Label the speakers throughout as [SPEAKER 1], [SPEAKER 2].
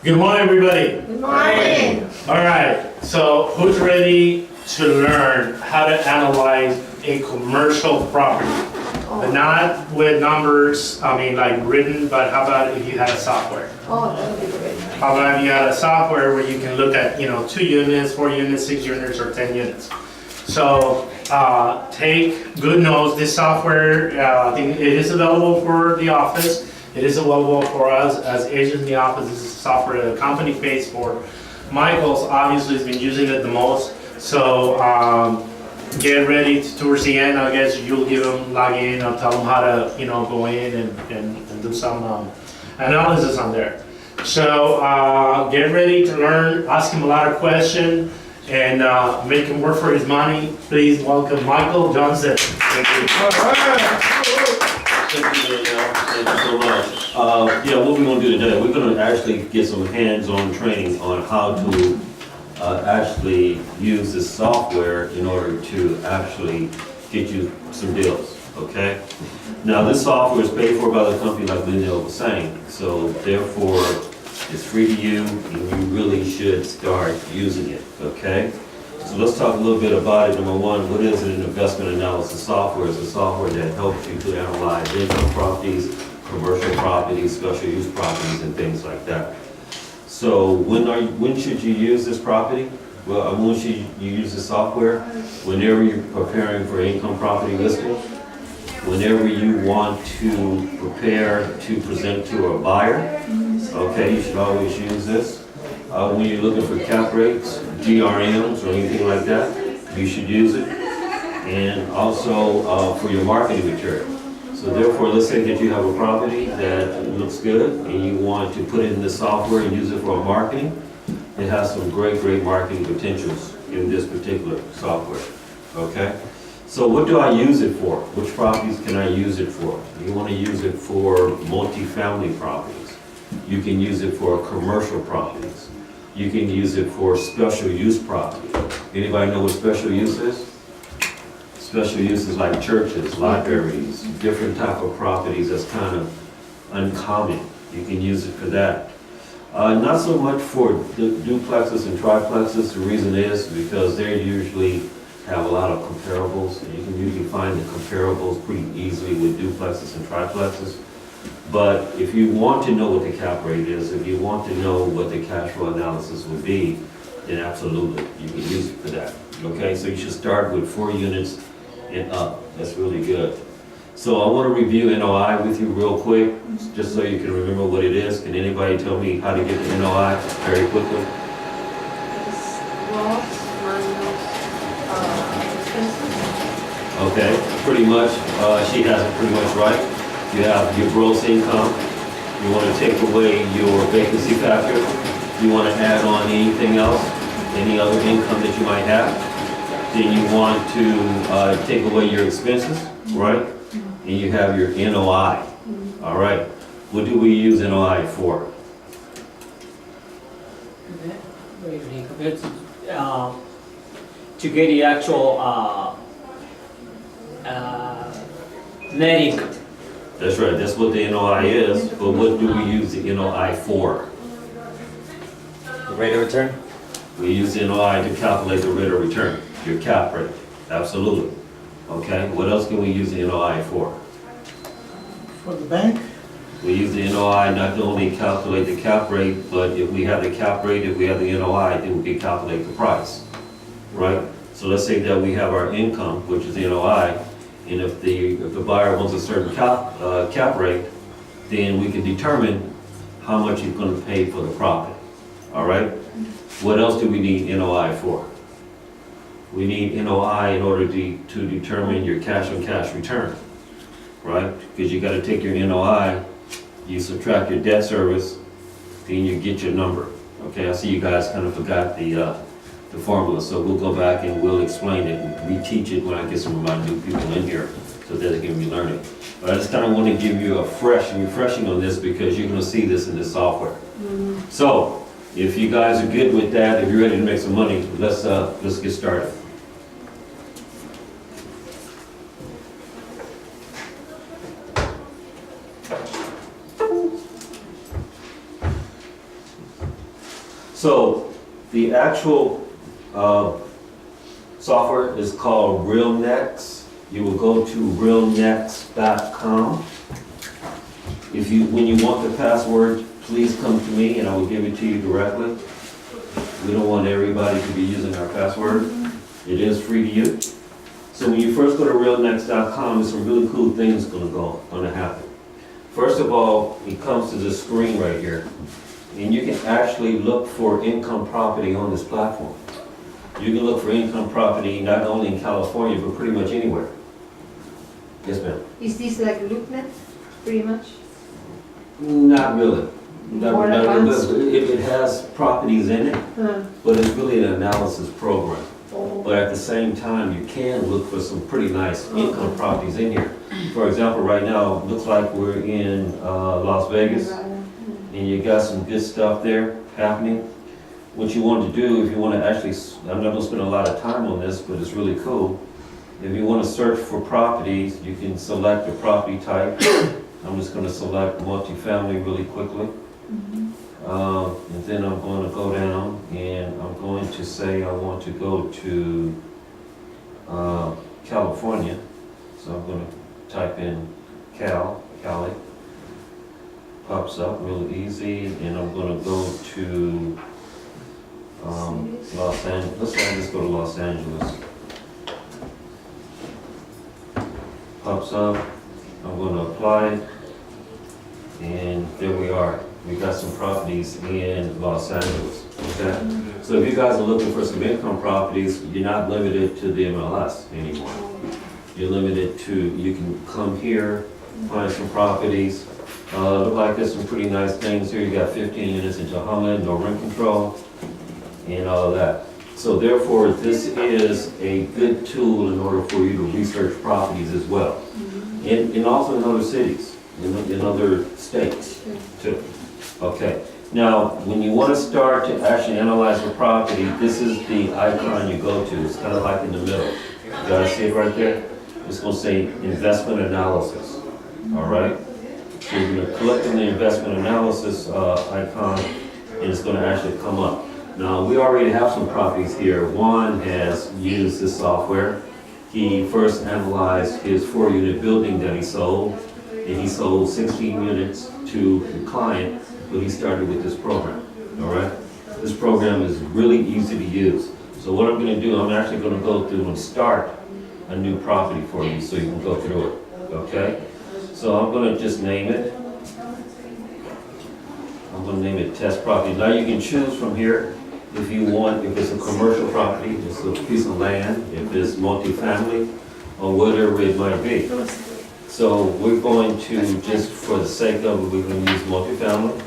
[SPEAKER 1] Good morning, everybody.
[SPEAKER 2] Good morning.
[SPEAKER 1] All right, so who's ready to learn how to analyze a commercial property? But not with numbers, I mean, like written, but how about if you had a software?
[SPEAKER 2] Oh, that would be great.
[SPEAKER 1] How about if you had a software where you can look at, 2 units, 4 units, 6 units, or 10 units? So take good notes. This software, I think it is available for the office. It is available for us as agents in the office. This is software that the company pays for. Michael's obviously has been using it the most. So get ready towards the end. I guess you'll give him log in. I'll tell him how to go in and do some analysis on there. So get ready to learn. Ask him a lot of questions and make him work for his money. Please welcome Michael Johnson. Thank you.
[SPEAKER 3] Thank you, Danielle. Thank you so much. What we're going to do today, we're going to actually get some hands-on training on how to actually use this software in order to actually get you some deals, okay? Now, this software is paid for by the company, like Danielle was saying, so therefore, it's free to you, and you really should start using it, okay? So let's talk a little bit about it. Number one, what is an investment analysis software? It's a software that helps you to analyze income properties, commercial properties, special use properties, and things like that. So when should you use this property? Well, when should you use the software? Whenever you're preparing for income property listings, whenever you want to prepare to present to a buyer, okay, you should always use this. When you're looking for cap rates, GRMs, or anything like that, you should use it. And also for your marketing material. So therefore, let's say that you have a property that looks good and you want to put it in the software and use it for marketing. It has some great marketing potentials in this particular software, okay? So what do I use it for? Which properties can I use it for? You want to use it for multifamily properties. You can use it for commercial properties. You can use it for special use property. Anybody know what special use is? Special use is like churches, libraries, different type of properties that's kind of uncommon. You can use it for that. Not so much for duplexes and triplexes. The reason is because they usually have a lot of comparables, and you can usually find the comparables pretty easily with duplexes and triplexes. But if you want to know what the cap rate is, if you want to know what the cash flow analysis would be, then absolutely, you can use it for that. Okay, so you should start with 4 units and up. That's really good. So I want to review NOI with you real quick, just so you can remember what it is. Can anybody tell me how to get the NOI very quickly? Okay, pretty much, she has it pretty much right. You have your gross income. You want to take away your vacancy factor. You want to add on anything else, any other income that you might have. Then you want to take away your expenses, right? And you have your NOI. All right. What do we use NOI for?
[SPEAKER 4] To get the actual net income.
[SPEAKER 3] That's right. That's what the NOI is. But what do we use the NOI for?
[SPEAKER 4] The rate of return?
[SPEAKER 3] We use the NOI to calculate the rate of return, your cap rate. Absolutely. Okay. What else can we use the NOI for?
[SPEAKER 5] For the bank?
[SPEAKER 3] We use the NOI not to only calculate the cap rate, but if we have the cap rate, if we have the NOI, then we can calculate the price, right? So let's say that we have our income, which is the NOI, and if the buyer wants a certain cap rate, then we can determine how much he's going to pay for the property, all right? What else do we need NOI for? We need NOI in order to determine your cash on cash return, right? Because you got to take your NOI, you subtract your debt service, then you get your number. Okay, I see you guys kind of forgot the formula, so we'll go back and we'll explain it and reteach it when I get some of my new people in here so that they can be learning. But I just kind of want to give you a refreshing on this because you're going to see this in this software. So if you guys are good with that, if you're ready to make some money, let's get started. So the actual software is called realnex. You will go to realnex.com. When you want the password, please come to me and I will give it to you directly. We don't want everybody to be using our password. It is free to you. So when you first go to realnex.com, there's some really cool things gonna happen. First of all, it comes to this screen right here, and you can actually look for income property on this platform. You can look for income property not only in California, but pretty much anywhere. Yes, ma'am?
[SPEAKER 2] Is this like LoopNet, pretty much?
[SPEAKER 3] Not really.
[SPEAKER 2] More
[SPEAKER 3] Not
[SPEAKER 2] advanced?
[SPEAKER 3] really. It has properties in it,
[SPEAKER 2] Huh.
[SPEAKER 3] but it's really an analysis program.
[SPEAKER 2] Oh.
[SPEAKER 3] But at the same time, you can look for some pretty nice income properties in here. For example, right now, it looks like we're in Las Vegas, and you got some good stuff there happening. What you want to do, if you want to actually, I'm not going to spend a lot of time on this, but it's really cool. If you want to search for properties, you can select the property type. I'm just going to select multifamily really quickly. And then I'm going to go down and I'm going to say I want to go to California. So I'm going to type in Cali. Pops up real easy. And I'm going to go to Los Angeles. Let's say I just go to Los Angeles. Pops up. I'm going to apply. And there we are. We got some properties in Los Angeles, okay? So if you guys are looking for some income properties, you're not limited to the MLS anymore. You're limited to, you can come here, find some properties. Look like there's some pretty nice things here. You got 15 units in Tahoe, no rent control, and all of that. So therefore, this is a good tool in order for you to research properties as well. And also in other cities, in other states too. Okay, now when you want to start to actually analyze the property, this is the icon you go to. It's kind of like in the middle. You guys see it right there? It's going to say investment analysis. All right? So you're going to click on the investment analysis icon and it's going to actually come up. Now we already have some properties here. Juan has used this software. He first analyzed his 4-unit building that he sold, and he sold 16 units to the client. But he started with this program, all right? This program is really easy to use. So what I'm gonna do, I'm actually gonna go through and start a new property for you so you can go through it, okay? So I'm gonna just name it. I'm gonna name it test property. Now you can choose from here if you want, if it's a commercial property, it's a piece of land, if it's multifamily, or whatever it might be. So we're going to, just for the sake of it, we're gonna use multifamily.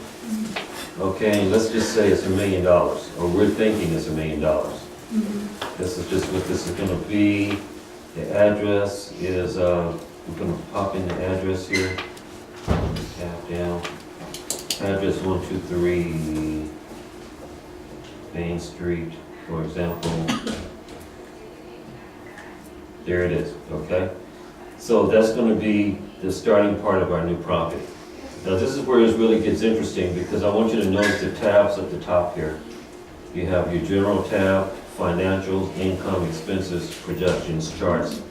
[SPEAKER 3] Okay, let's just say it's $1 million, or we're thinking it's $1 million. This is just what this is gonna be. The address is, we're gonna pop in the address here. Tap down. Address 123 Main Street, for example. There it is, okay? So that's gonna be the starting part of our new property. Now this is where it really gets interesting because I want you to notice the tabs at the top here. You have your general tab, financials, income, expenses, projections, charts,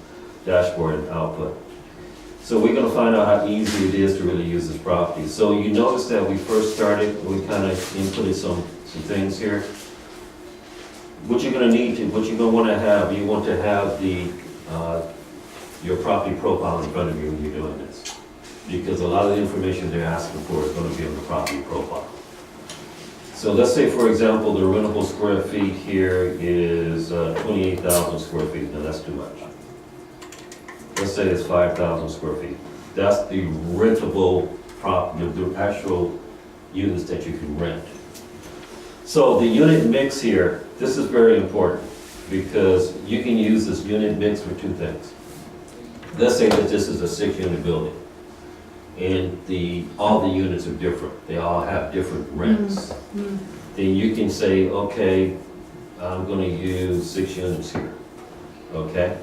[SPEAKER 3] dashboard, and output. So we're gonna find out how easy it is to really use this property. So you notice that we first started, we kind of inputted some things here. What you're gonna need to, what you're gonna wanna have, you want to have the, your property profile in front of you when you're doing this. Because a lot of the information they're asking for is going to be on the property profile. So let's say, for example, the rentable square feet here is 28,000 square feet. Now that's too much. Let's say it's 5,000 square feet. That's the rentable property, the actual units that you can rent. So the unit mix here, this is very important because you can use this unit mix for two things. Let's say that this is a 6-unit building. And all the units are different. They all have different rents. Then you can say, okay, I'm going to use 6 units here. Okay?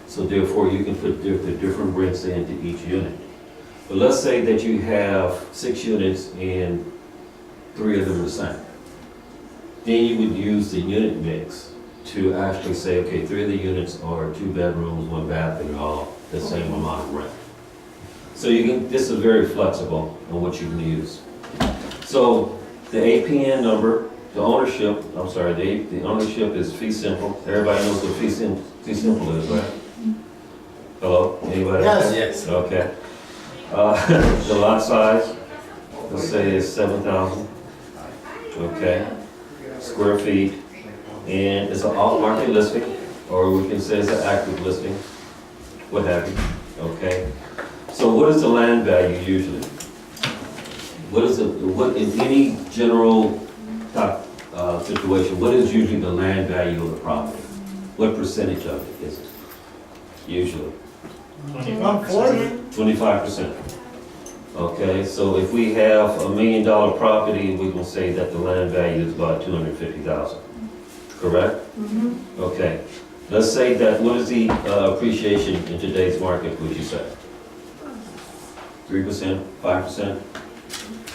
[SPEAKER 3] So therefore, you can put the different rents into each unit. But let's say that you have 6 units and 3 of them are the same. then you would use the unit mix to actually say, okay, 3 of the units are 2 bedrooms, 1 bath, and all the same amount of rent. So you can, this is very flexible on what you can use. So the APN number, the ownership, I'm sorry, the ownership is fee simple. Everybody knows what fee simple is, right? Hello, anybody?
[SPEAKER 5] Yes.
[SPEAKER 4] Yes.
[SPEAKER 3] Okay. The lot size, let's say is 7,000. Okay. Square feet, and it's an off-market listing, or we can say it's an active listing, what have you, okay? So what is the land value usually? What in any general situation, what is usually the land value of the property? What percentage of it is it, usually?
[SPEAKER 1] 25%.
[SPEAKER 3] 25%. Okay, so if we have $1 million property, we're gonna say that the land value is about 250,000, correct? Okay, let's say that, what is the appreciation in today's market, would you say? 3%, 5%?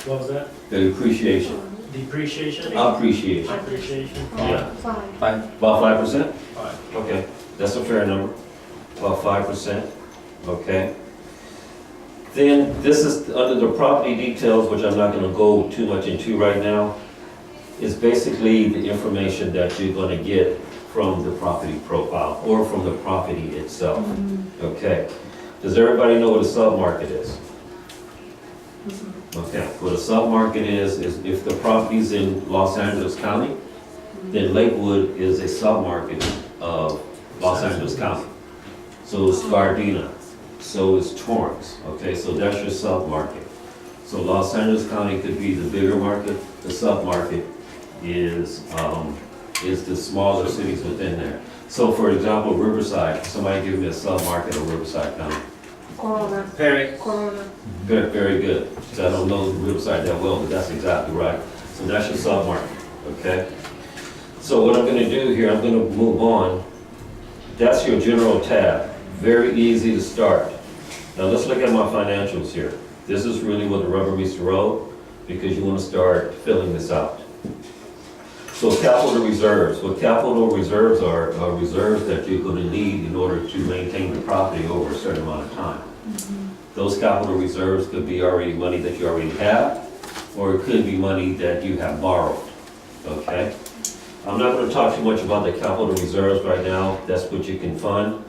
[SPEAKER 1] What was that?
[SPEAKER 3] The appreciation,
[SPEAKER 1] Depreciation?
[SPEAKER 3] appreciation,
[SPEAKER 1] Appreciation?
[SPEAKER 3] Yeah.
[SPEAKER 2] Five.
[SPEAKER 3] about 5%?
[SPEAKER 1] 5.
[SPEAKER 3] Okay, that's a fair number, about 5%, okay? Then this is under the property details, which I'm not gonna go too much into right now, is basically the information that you're gonna get from the property profile or from the property itself, okay? Does everybody know what a submarket is? Okay, what a submarket is if the property's in Los Angeles County, then Lakewood is a submarket of Los Angeles County. So is Gardena, so is Torrance, okay, so that's your submarket. So Los Angeles County could be the bigger market, the submarket is the smaller cities within there. So for example, Riverside, somebody give me a submarket of Riverside County.
[SPEAKER 2] Corona.
[SPEAKER 4] Perry.
[SPEAKER 2] Corona.
[SPEAKER 3] Very, very good, because I don't know Riverside that well, but that's exactly right. So that's your submarket, okay? So what I'm gonna do here, I'm gonna move on. That's your general tab, very easy to start. Now let's look at my financials here. This is really where the rubber meets the road, because you wanna start filling this out. So capital reserves, what capital reserves are reserves that you're gonna need in order to maintain the property over a certain amount of time. Those capital reserves could be already money that you already have, or it could be money that you have borrowed, okay? I'm not gonna talk too much about the capital reserves right now, that's what you can fund.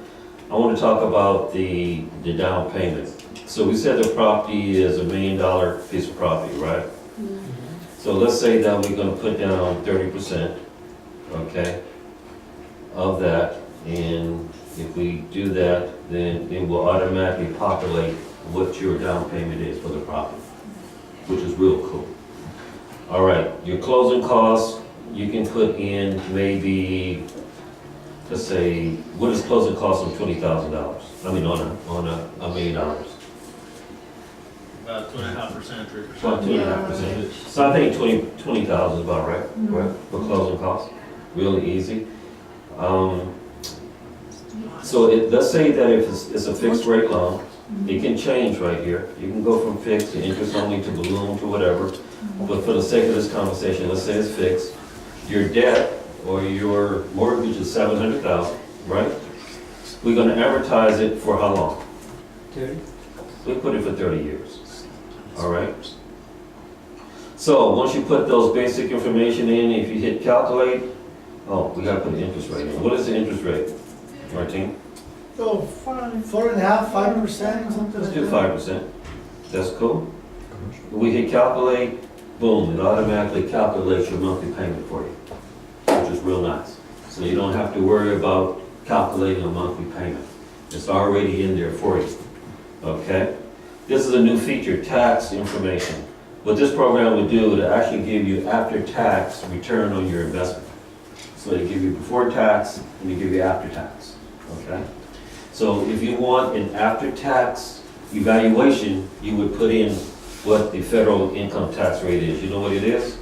[SPEAKER 3] I wanna talk about the down payment. So we said the property is $1 million piece of property, right? So let's say that we're gonna put down 30%, okay, of that, and if we do that, then it will automatically populate what your down payment is for the property, which is real cool. All right, your closing costs, you can put in maybe, let's say, what is closing costs on $20,000? I mean, on a $1 million.
[SPEAKER 1] About 2.5%, 3%.
[SPEAKER 3] About 2.5%. So I think 20,000 is about right, right, for closing costs, really easy. So let's say that if it's a fixed rate loan, it can change right here. You can go from fixed to interest only to balloon to whatever. But for the sake of this conversation, let's say it's fixed. Your debt or your mortgage is $700,000, right? We're gonna amortize it for how long?
[SPEAKER 4] 30.
[SPEAKER 3] We put it for 30 years, all right? So once you put those basic information in, if you hit calculate, oh, we gotta put the interest rate in. What is the interest rate, Martine?
[SPEAKER 5] So 4.5%, 5%, something
[SPEAKER 3] Let's
[SPEAKER 5] like
[SPEAKER 3] do
[SPEAKER 5] that.
[SPEAKER 3] 5%. That's cool. We hit calculate, boom, it automatically calculates your monthly payment for you, which is real nice. So you don't have to worry about calculating a monthly payment. It's already in there for you, okay? This is a new feature, tax information. What this program would do, it actually give you after-tax return on your investment. So they give you before tax and they give you after tax, okay? So if you want an after-tax evaluation, you would put in what the federal income tax rate is. You know what it is?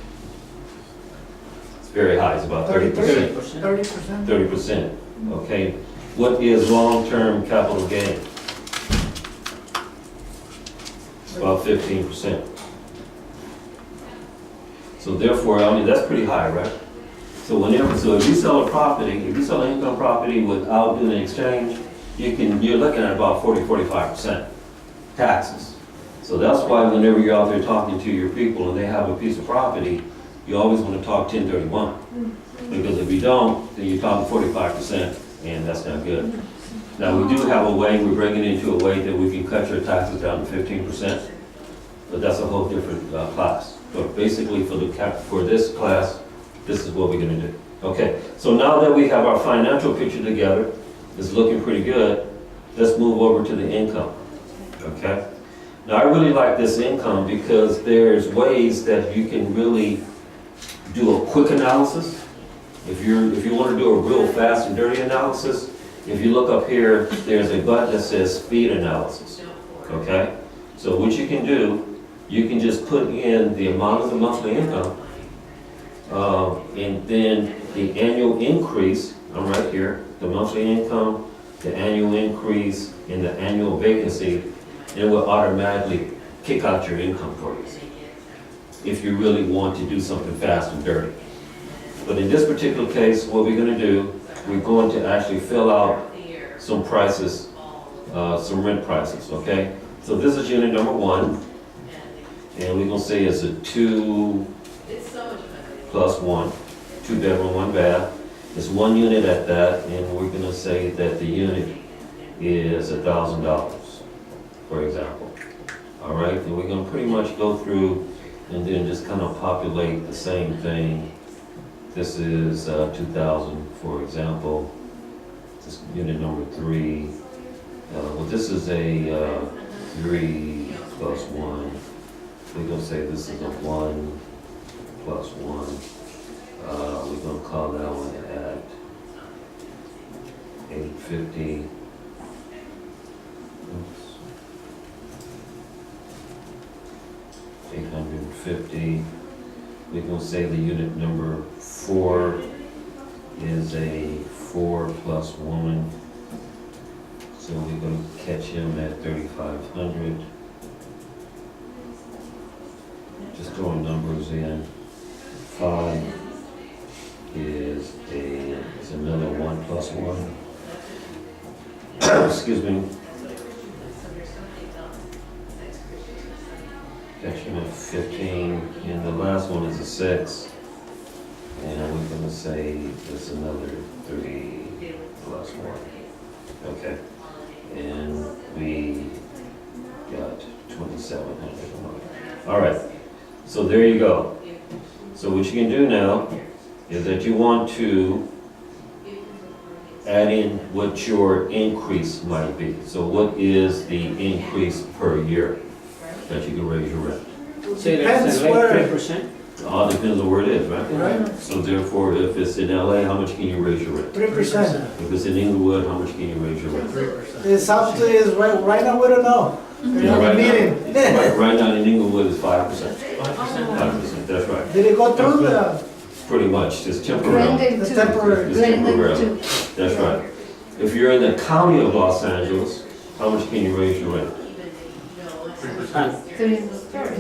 [SPEAKER 3] It's very high, it's about 30%.
[SPEAKER 5] 30%.
[SPEAKER 3] 30%, okay? What is long-term capital gain? It's about 15%. So therefore, I mean, that's pretty high, right? So if you sell a property, if you sell an income property without doing an exchange, you're looking at about 40-45% taxes. So that's why whenever you're out there talking to your people and they have a piece of property, you always want to talk 1031. Because if you don't, then you're talking 45%, and that's not good. Now, we do have a way, we're bringing it into a way that we can cut your taxes down to 15%, but that's a whole different class. But basically, for this class, this is what we're gonna do. Okay, so now that we have our financial picture together, it's looking pretty good, let's move over to the income, okay? Now, I really like this income because there's ways that you can really do a quick analysis. If you want to do a real fast and dirty analysis, if you look up here, there's a button that says speed analysis, okay? So what you can do, you can just put in the amount of the monthly income, and then the annual increase, I'm right here, the monthly income, the annual increase, and the annual vacancy, and it will automatically kick out your income for you, if you really want to do something fast and dirty. But in this particular case, what we're gonna do, we're going to actually fill out some prices, some rent prices, okay? So this is unit number 1, and we're gonna say it's a 2 plus 1, 2 bedroom, 1 bath. It's 1 unit at that, and we're gonna say that the unit is $1,000, for example. All right, and we're gonna pretty much go through and then just kind of populate the same thing. This is 2,000, for example. This is unit number 3. Well, this is a 3 plus 1. We're gonna say this is a 1 plus 1. We're gonna call that one at 850. Oops. 850. We're gonna say the unit number 4 is a 4 plus 1. So we're gonna catch him at 3,500. Just throwing numbers in. 5 is another 1 plus 1. Excuse me. Catch him at 15, and the last one is a 6. And we're gonna say there's another 3 plus 1. Okay. And we got 2,700 a month. All right. So there you go. So what you can do now is that you want to add in what your increase might be. So what is the increase per year that you can raise your rent?
[SPEAKER 4] Say
[SPEAKER 5] Depends
[SPEAKER 4] that's like
[SPEAKER 5] where.
[SPEAKER 4] 3%?
[SPEAKER 3] It all depends on where it is, right?
[SPEAKER 5] Right.
[SPEAKER 3] So therefore, if it's in LA, how much can you raise your rent?
[SPEAKER 5] 3%.
[SPEAKER 3] If it's in Inglewood, how much can you raise your rent?
[SPEAKER 5] 3%. It's up to, is right now, we don't know. We're
[SPEAKER 3] Yeah,
[SPEAKER 5] not
[SPEAKER 3] right
[SPEAKER 5] meeting.
[SPEAKER 3] now, right now in Inglewood is 5%. 5%, that's right.
[SPEAKER 5] Did it go through the
[SPEAKER 3] Pretty much, just temporarily.
[SPEAKER 2] Blended
[SPEAKER 5] the
[SPEAKER 2] too.
[SPEAKER 5] temporary?
[SPEAKER 3] Just
[SPEAKER 2] Blended
[SPEAKER 3] temporarily.
[SPEAKER 2] too.
[SPEAKER 3] That's right. If you're in the county of Los Angeles, how much can you raise your rent?
[SPEAKER 2] 3.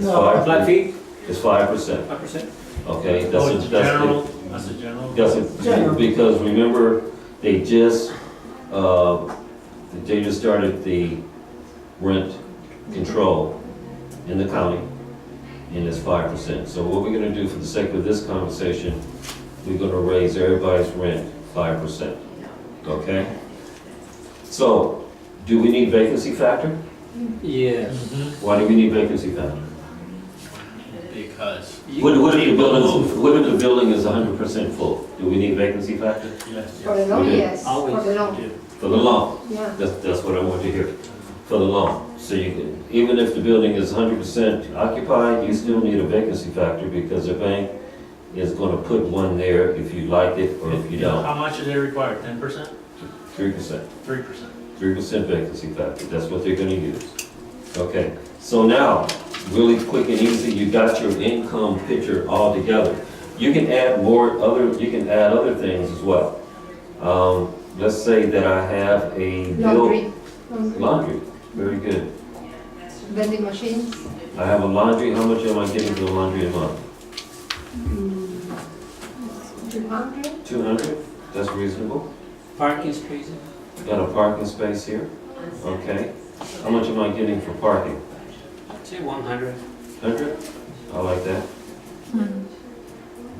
[SPEAKER 5] No.
[SPEAKER 4] Flat fee,
[SPEAKER 3] It's 5%.
[SPEAKER 4] 5%?
[SPEAKER 3] Okay,
[SPEAKER 6] Oh,
[SPEAKER 3] that's
[SPEAKER 6] it's general, that's a general.
[SPEAKER 5] General.
[SPEAKER 3] because remember, they just started the rent control in the county, and it's 5%. So what we're gonna do for the sake of this conversation, we're gonna raise everybody's rent 5%, okay? So, do we need vacancy factor?
[SPEAKER 4] Yes.
[SPEAKER 3] Why do we need vacancy factor?
[SPEAKER 6] Because.
[SPEAKER 3] What if the building is 100% full? Do we need vacancy factor?
[SPEAKER 6] Yes.
[SPEAKER 2] For the loan,
[SPEAKER 3] Okay.
[SPEAKER 2] yes, for
[SPEAKER 4] Always.
[SPEAKER 2] the loan,
[SPEAKER 3] For the loan?
[SPEAKER 2] yeah.
[SPEAKER 3] That's what I want to hear. For the loan. So you can, even if the building is 100% occupied, you still need a vacancy factor because the bank is gonna put one there if you like it or if you don't.
[SPEAKER 6] How much is it required, 10%?
[SPEAKER 3] 3%.
[SPEAKER 6] 3%.
[SPEAKER 3] 3% vacancy factor, that's what they're gonna use. Okay, so now, really quick and easy, you got your income picture all together. You can add other things as well. Let's say that I have a
[SPEAKER 2] Laundry.
[SPEAKER 3] laundry, very good.
[SPEAKER 2] Vending machines.
[SPEAKER 3] I have a laundry, how much am I getting for the laundry a month?
[SPEAKER 2] 200.
[SPEAKER 3] 200, that's reasonable.
[SPEAKER 4] Parking spaces?
[SPEAKER 3] Got a parking space here, okay. How much am I getting for parking?
[SPEAKER 4] Say 100.
[SPEAKER 3] 100? I like that,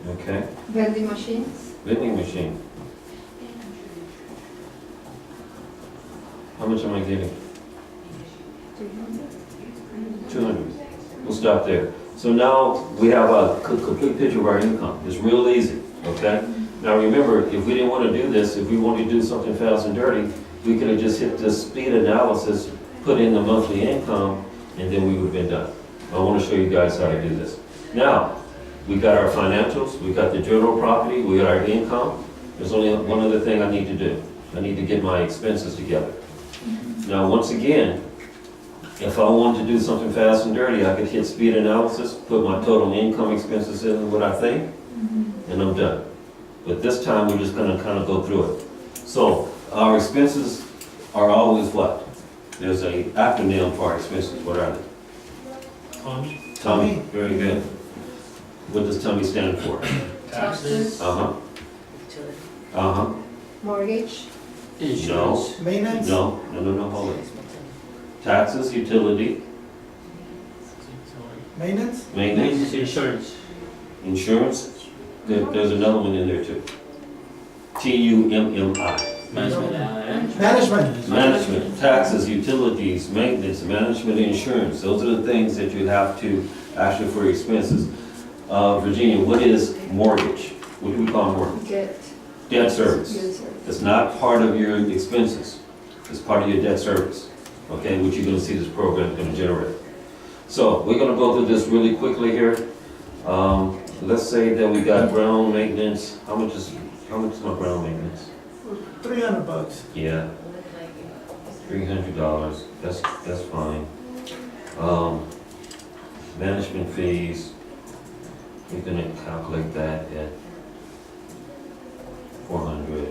[SPEAKER 3] okay.
[SPEAKER 2] Vending machines.
[SPEAKER 3] Vending machine. How much am I getting?
[SPEAKER 2] 300.
[SPEAKER 3] 200. We'll stop there. So now we have a complete picture of our income. It's real easy, okay? Now remember, if we didn't want to do this, if we wanted to do something fast and dirty, we could have just hit this speed analysis, put in the monthly income, and then we would have been done. I want to show you guys how to do this. Now, we got our financials, we got the general property, we got our income. There's only one other thing I need to do. I need to get my expenses together. Now, once again, if I wanted to do something fast and dirty, I could hit speed analysis, put my total income expenses in what I think, and I'm done. But this time, we're just gonna kind of go through it. So, our expenses are always what? There's a acronym for our expenses. What are they?
[SPEAKER 6] Tommy,
[SPEAKER 3] Tommy. Very good. What does Tommy stand for?
[SPEAKER 6] taxes,
[SPEAKER 3] Uh-huh. Uh-huh.
[SPEAKER 2] Mortgage.
[SPEAKER 4] Insurance.
[SPEAKER 5] Maintenance?
[SPEAKER 3] No, hold it. Taxes, utility,
[SPEAKER 5] Maintenance?
[SPEAKER 3] maintenance,
[SPEAKER 4] Maintenance, insurance.
[SPEAKER 3] insurance. There's another one in there too. TUMMI.
[SPEAKER 4] Management.
[SPEAKER 5] Management.
[SPEAKER 3] Management, taxes, utilities, maintenance, management, insurance. Those are the things that you have to actually for your expenses. Virginia, what is mortgage? What do we call mortgage? Debt service.
[SPEAKER 2] Good service.
[SPEAKER 3] It's not part of your expenses. It's part of your debt service, okay, which you're gonna see this program is gonna generate. So, we're gonna go through this really quickly here. Let's say that we got ground maintenance. How much is my ground maintenance?
[SPEAKER 5] $300.
[SPEAKER 3] Yeah. $300, that's fine. Management fees, we're gonna calculate that at 400.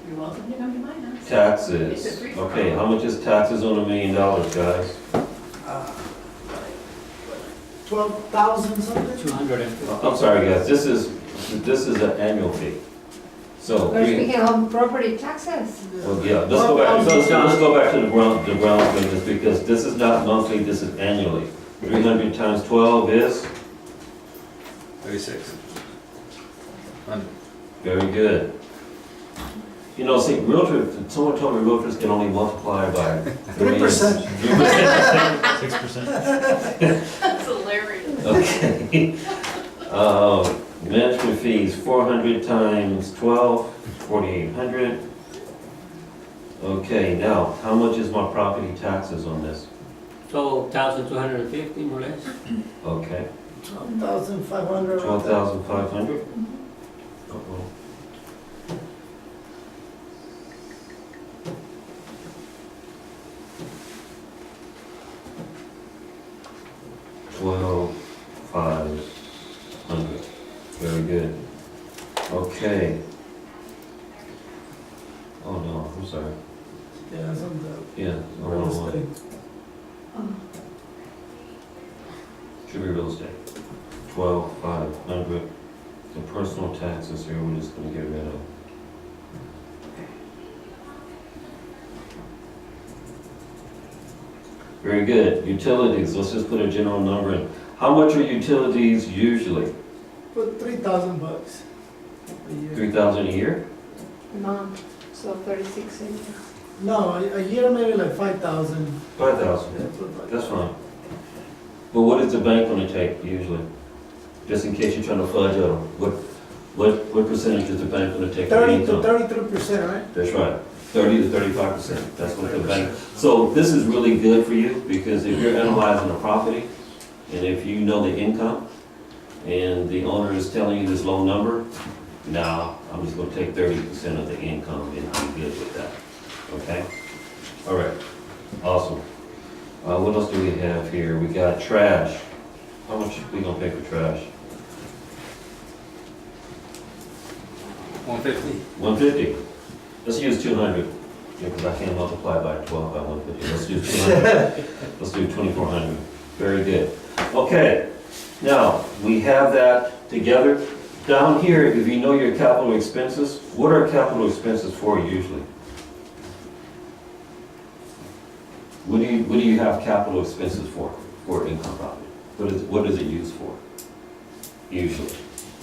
[SPEAKER 7] You're welcome to come to my house.
[SPEAKER 3] Taxes, okay, how much is taxes on $1 million, guys?
[SPEAKER 5] 12,000 something?
[SPEAKER 4] 250.
[SPEAKER 3] I'm sorry, guys, this is an annual fee. So,
[SPEAKER 2] We're speaking of property taxes.
[SPEAKER 3] well, yeah, let's go back to the ground maintenance, because this is not monthly, this is annually. 300 times 12 is?
[SPEAKER 8] 36.
[SPEAKER 3] Very good. You know, see, someone told me realtors can only multiply by
[SPEAKER 5] 3%.
[SPEAKER 6] 6%.
[SPEAKER 7] That's hilarious.
[SPEAKER 3] Okay. Management fees, 400 times 12, 4,800. Okay, now, how much is my property taxes on this?
[SPEAKER 4] 12,250 more or less.
[SPEAKER 3] Okay,
[SPEAKER 5] 12,500.
[SPEAKER 3] 12,500? Uh-oh. $12,500. Very good. Okay. Oh no, I'm sorry.
[SPEAKER 5] Yeah, some
[SPEAKER 3] Yeah,
[SPEAKER 5] the real
[SPEAKER 3] wrong one.
[SPEAKER 5] estate.
[SPEAKER 3] Should be real estate. 12,500. The personal taxes here, we're just gonna get rid of. Very good. Utilities, let's just put a general number in. How much are utilities usually?
[SPEAKER 5] Put $3,000 a year.
[SPEAKER 3] 3,000 a year?
[SPEAKER 2] A month, so 36 a year.
[SPEAKER 5] No, a year maybe like 5,000.
[SPEAKER 3] 5,000.
[SPEAKER 5] Yeah, put like-
[SPEAKER 3] That's fine. But what is the bank gonna take usually? Just in case you're trying to fudge out, what percentage is the bank gonna take? of the
[SPEAKER 5] 30 to
[SPEAKER 3] income?
[SPEAKER 5] 33%, right?
[SPEAKER 3] That's right, 30 to 35%, that's what the bank. So this is really good for you, because if you're analyzing a property, and if you know the income, and the owner is telling you this low number, now, I'm just gonna take 30% of the income and I'm good with that, okay? All right, awesome. What else do we have here? We got trash. How much we gonna pay for trash?
[SPEAKER 8] 150.
[SPEAKER 3] 150. Let's use 200, because I can't multiply by 12 by 150. Let's do 200. Let's do 2,400. Very good. Okay, Now, we have that together. Down here, if you know your capital expenses, what are capital expenses for usually? What do you have capital expenses for income property? What is it used for? Usually,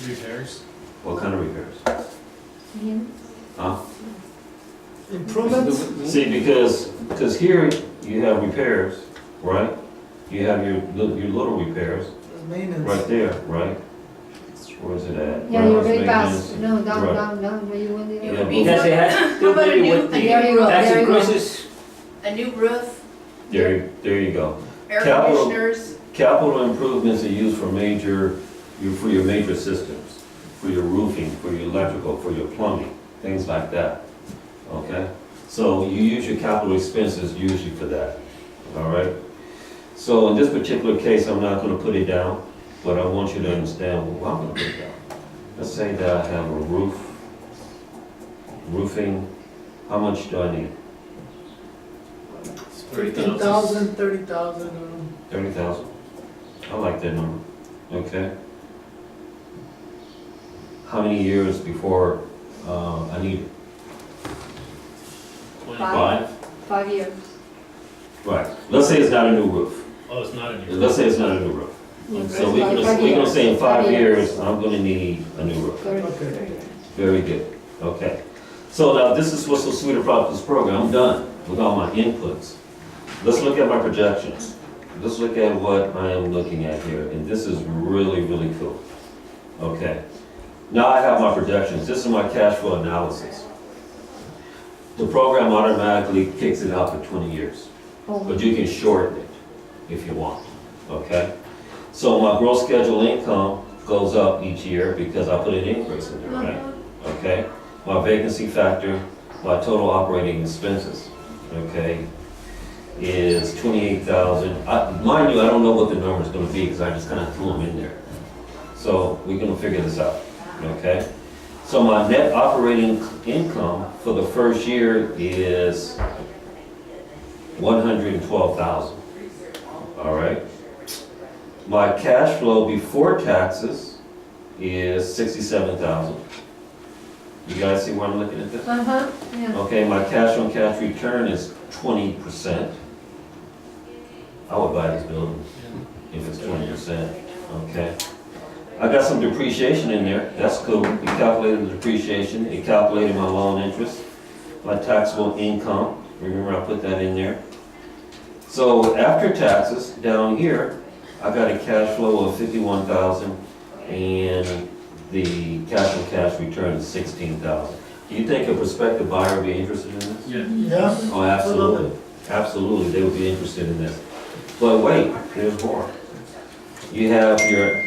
[SPEAKER 6] Repairs?
[SPEAKER 3] what kind of repairs?
[SPEAKER 2] Yeah.
[SPEAKER 3] Huh?
[SPEAKER 5] Improvements?
[SPEAKER 3] See, because here you have repairs, right? You have your little repairs
[SPEAKER 5] Maintenance.
[SPEAKER 3] right there, right? Where is it at?
[SPEAKER 2] Yeah, you're
[SPEAKER 3] Warehouse
[SPEAKER 2] very fast.
[SPEAKER 3] maintenance.
[SPEAKER 2] No, down,
[SPEAKER 3] Right.
[SPEAKER 2] down, where you went
[SPEAKER 3] Yeah,
[SPEAKER 2] there.
[SPEAKER 4] Because it has to
[SPEAKER 7] about a
[SPEAKER 4] do
[SPEAKER 7] new-
[SPEAKER 4] with
[SPEAKER 7] a
[SPEAKER 4] the
[SPEAKER 7] new
[SPEAKER 2] There you go,
[SPEAKER 4] tax
[SPEAKER 2] there you go.
[SPEAKER 4] increases.
[SPEAKER 7] A new roof,
[SPEAKER 3] There you go.
[SPEAKER 7] air
[SPEAKER 3] Capital-
[SPEAKER 7] conditioners,
[SPEAKER 3] Capital improvements are used for your major systems, for your roofing, for your electrical, for your plumbing, things like that, okay? So you use your capital expenses usually for that, all right? So in this particular case, I'm not gonna put it down, but I want you to understand what I'm gonna put it down. Let's say that I have a roofing, how much do I need?
[SPEAKER 5] 15,000, 30,000.
[SPEAKER 3] 30,000? I like that number, okay? How many years before I need it?
[SPEAKER 6] 25?
[SPEAKER 2] 5 years.
[SPEAKER 3] Right, let's say it's not a new roof.
[SPEAKER 6] Oh, it's not a new.
[SPEAKER 3] Let's say it's not a new roof.
[SPEAKER 2] Yeah,
[SPEAKER 3] So we're
[SPEAKER 2] five
[SPEAKER 3] gonna
[SPEAKER 2] years.
[SPEAKER 3] say in 5
[SPEAKER 2] 5
[SPEAKER 3] years, I'm gonna need a new roof.
[SPEAKER 2] 30,
[SPEAKER 5] Okay.
[SPEAKER 2] 30 years.
[SPEAKER 3] Very good, okay. So now, this is what's so sweet about this program. I'm done with all my inputs. Let's look at my projections. Let's look at what I am looking at here, and this is really, really cool. Okay. Now I have my projections. This is my cash flow analysis. The program automatically kicks it out for 20 years,
[SPEAKER 2] Oh,
[SPEAKER 3] but you can shorten it if you want, okay? So my gross scheduled income goes up each year because I put an increase in there, right? Okay? My vacancy factor, my total operating expenses, okay, is 28,000. Mind you, I don't know what the number's gonna be because I just kind of threw them in there. So we're gonna figure this out, okay? So my net operating income for the first year is 112,000, all right? My cash flow before taxes is 67,000. You guys see where I'm looking at this?
[SPEAKER 2] uh-huh, yeah.
[SPEAKER 3] Okay, my cash on cash return is 20%. I would buy this building if it's 20%, okay? I got some depreciation in there, that's cool. It calculated the depreciation, it calculated my loan interest, my taxable income, remember I put that in there. So after taxes, down here, I got a cash flow of 51,000 and the cash on cash return is 16,000. Do you think a prospective buyer would be interested in this?
[SPEAKER 6] Yeah.
[SPEAKER 5] Yeah.
[SPEAKER 3] Oh, absolutely, absolutely, they would be interested in this. But wait, there's more. You have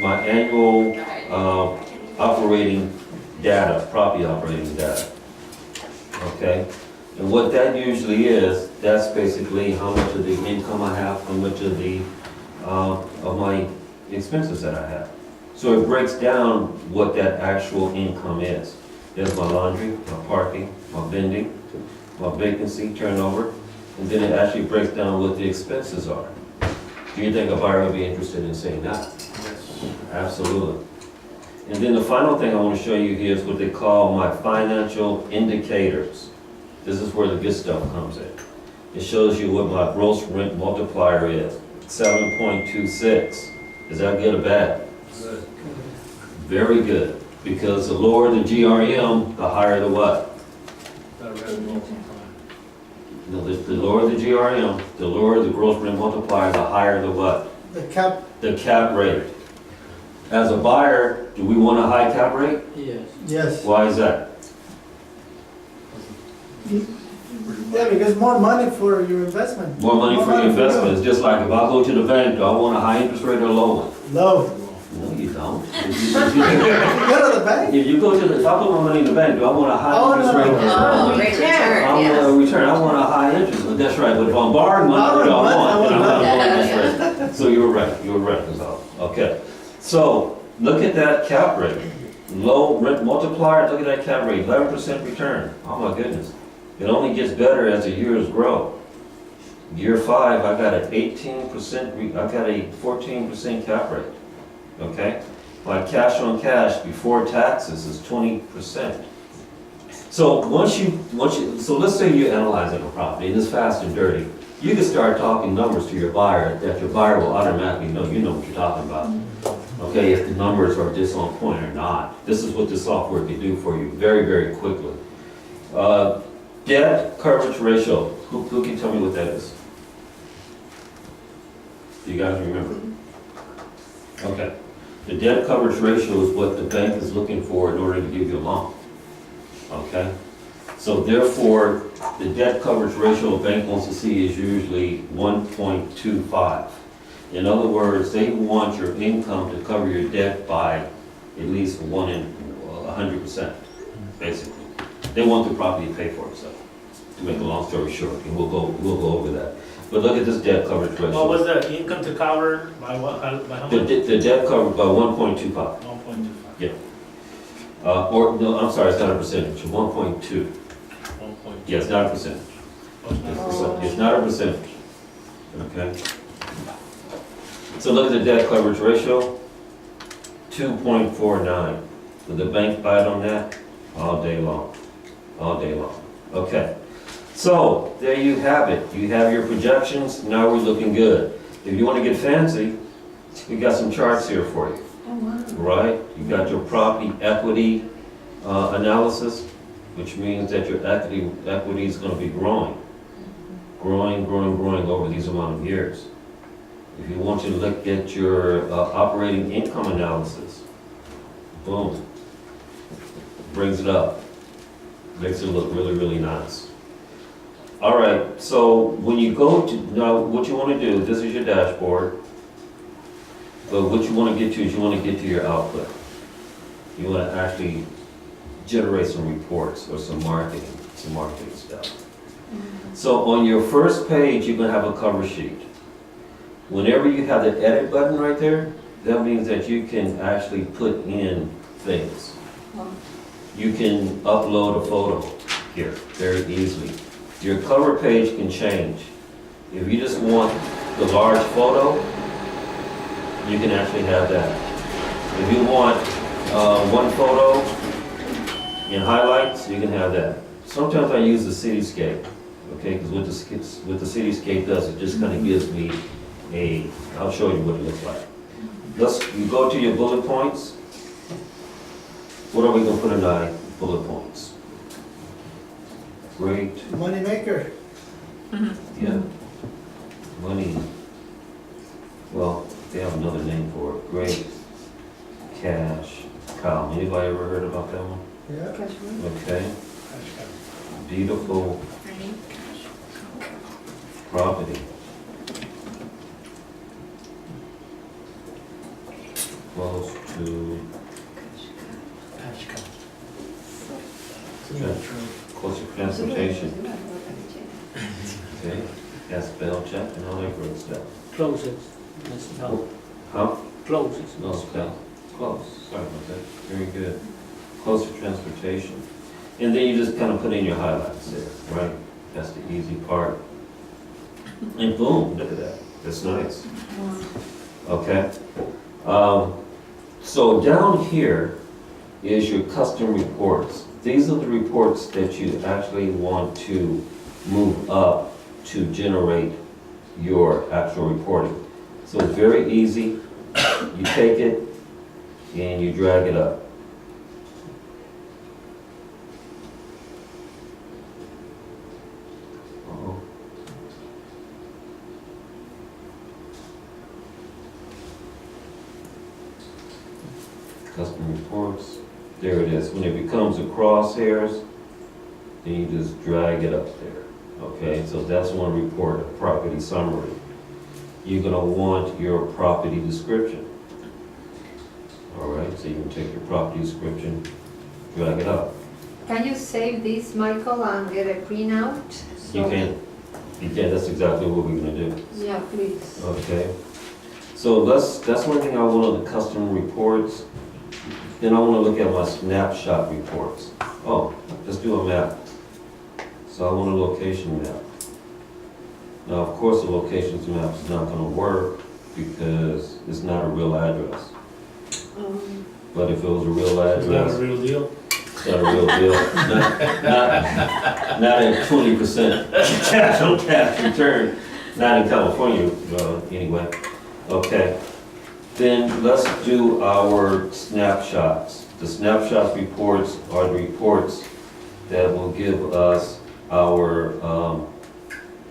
[SPEAKER 3] my annual operating data, property operating data, okay? And what that usually is, that's basically how much of the income I have, how much of my expenses that I have. So it breaks down what that actual income is. There's my laundry, my parking, my vending, my vacancy, turnover, and then it actually breaks down what the expenses are. Do you think a buyer would be interested in seeing that? Absolutely. And then the final thing I want to show you here is what they call my financial indicators. This is where the good stuff comes in. It shows you what my gross rent multiplier is, 7.26. Is that good or bad?
[SPEAKER 6] Good.
[SPEAKER 3] Very good, because the lower the GRM, the higher the what?
[SPEAKER 6] That red multiplier.
[SPEAKER 3] The lower the GRM, the lower the gross rent multiplier, the higher the what?
[SPEAKER 5] The cap,
[SPEAKER 3] The cap rate. As a buyer, do we want a high cap rate?
[SPEAKER 4] Yes.
[SPEAKER 5] yes.
[SPEAKER 3] Why is that?
[SPEAKER 5] Yeah, because more money for your investment.
[SPEAKER 3] More money for your
[SPEAKER 5] you.
[SPEAKER 3] investment. It's just like if I go to the bank, do I want a high interest rate or a low one?
[SPEAKER 5] Low.
[SPEAKER 3] No, you don't.
[SPEAKER 5] Go to the bank.
[SPEAKER 3] If you go to the, if I put my money in the bank, do I want a high
[SPEAKER 5] Oh,
[SPEAKER 3] interest
[SPEAKER 5] no.
[SPEAKER 3] rate?
[SPEAKER 7] Oh,
[SPEAKER 2] Return.
[SPEAKER 7] great return,
[SPEAKER 3] I want
[SPEAKER 7] yes.
[SPEAKER 3] a return, I want a high interest, but that's right, but if I'm borrowing money, what do I want? Then I'm not going interest rate. So you were right, that's all. Okay. So, look at that cap rate. Low rent multiplier, look at that cap rate, 11% return. Oh my goodness. It only gets better as the years grow. Year 5, I got an 18%, I got a 14% cap rate. okay? Like cash on cash before taxes is 20%. So so let's say you're analyzing a property and it's fast and dirty. You can start talking numbers to your buyer that your buyer will automatically know, you know what you're talking about. Okay, if the numbers are just on point or not. This is what the software can do for you very, very quickly. Debt coverage ratio, who can tell me what that is? Do you guys remember? Okay. The debt coverage ratio is what the bank is looking for in order to give you a loan. Okay? So therefore, the debt coverage ratio a bank wants to see is usually 1.25. In other words, they want your income to cover your debt by at least 100%, basically. They want the property to pay for itself, to make a long story short, and we'll go over that. But look at this debt coverage ratio.
[SPEAKER 1] What was the income to cover by what, by how
[SPEAKER 3] The,
[SPEAKER 1] much?
[SPEAKER 3] the debt covered by 1.25.
[SPEAKER 1] 1.25.
[SPEAKER 3] Or, no, I'm sorry, it's not a percentage, 1.2.
[SPEAKER 6] 1.2.
[SPEAKER 3] Yeah, it's not a percentage. It's not a percentage. Okay? So look at the debt coverage ratio, 2.49. Would the bank bite on that? All day long. All day long. Okay. So, there you have it. You have your projections, now we're looking good. If you want to get fancy, we got some charts here for you.
[SPEAKER 2] Oh, wow.
[SPEAKER 3] Right? You got your property equity analysis, which means that your equity is going to be growing. Growing over these amount of years. If you want to look at your operating income analysis, boom, brings it up. Makes it look really, really nice. All right, so when you go to, now what you want to do, this is your dashboard, but what you want to get to is you want to get to your output. You want to actually generate some reports or some marketing stuff. So on your first page, you're going to have a cover sheet. Whenever you have the edit button right there, that means that you can actually put in things.
[SPEAKER 2] Wow.
[SPEAKER 3] You can upload a photo here very easily. Your cover page can change. If you just want the large photo, you can actually have that. If you want one photo in highlights, you can have that. Sometimes I use the cityscape, okay, because what the cityscape does, it just kind of gives me I'll show you what it looks like. You go to your bullet points. What are we going to put in our bullet points? Great.
[SPEAKER 5] Money maker.
[SPEAKER 3] Yeah. Money. Well, they have another name for it. Great. Cash cow. Anybody ever heard about that one?
[SPEAKER 5] Yeah.
[SPEAKER 2] Cash flow.
[SPEAKER 3] Okay. Beautiful property. Close to close to transportation. Okay. Got spell check and all that great stuff.
[SPEAKER 4] Closes. That's about
[SPEAKER 3] Huh?
[SPEAKER 4] closes.
[SPEAKER 3] No spell. Close. Sorry about that. Very good. Close to transportation. And then you just kind of put in your highlights there, right? That's the easy part. And boom, look at that. That's nice. Okay. So down here is your custom reports. These are the reports that you actually want to move up to generate your actual reporting. So it's very easy. You take it and you drag it up. Uh-oh. Custom reports. There it is. When it becomes a crosshairs, then you just drag it up there. Okay, so that's one report, a property summary. You're gonna want your property description. All right, so you can take your property description, drag it up.
[SPEAKER 2] Can you save this, Michael, and get a printout?
[SPEAKER 3] You can, that's exactly what we're gonna do.
[SPEAKER 2] Yeah, please.
[SPEAKER 3] Okay, so that's one thing I want on the custom reports. Then I want to look at my snapshot reports. Oh, let's do a map. So I want a location map. Now, of course, the locations map is not going to work because it's not a real address. But if it was a real
[SPEAKER 1] It's not
[SPEAKER 3] address,
[SPEAKER 1] a real deal.
[SPEAKER 3] it's not a real deal. Not at 20% cash on cash return, not in California, anyway. Okay. Then let's do our snapshots. The snapshot reports are the reports that will give us our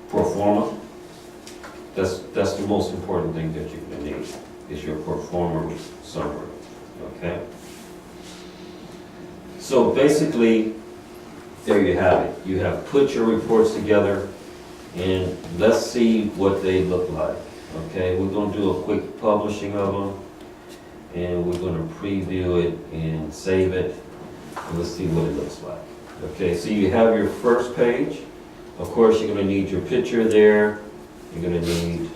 [SPEAKER 3] pro forma. That's the most important thing that you're gonna need, is your pro forma summary, okay? So basically, there you have it. You have put your reports together, and let's see what they look like, okay? We're gonna do a quick publishing of them, and we're gonna preview it and save it, and let's see what it looks like. Okay, so you have your first page. Of course, you're gonna need your picture there. You're gonna need,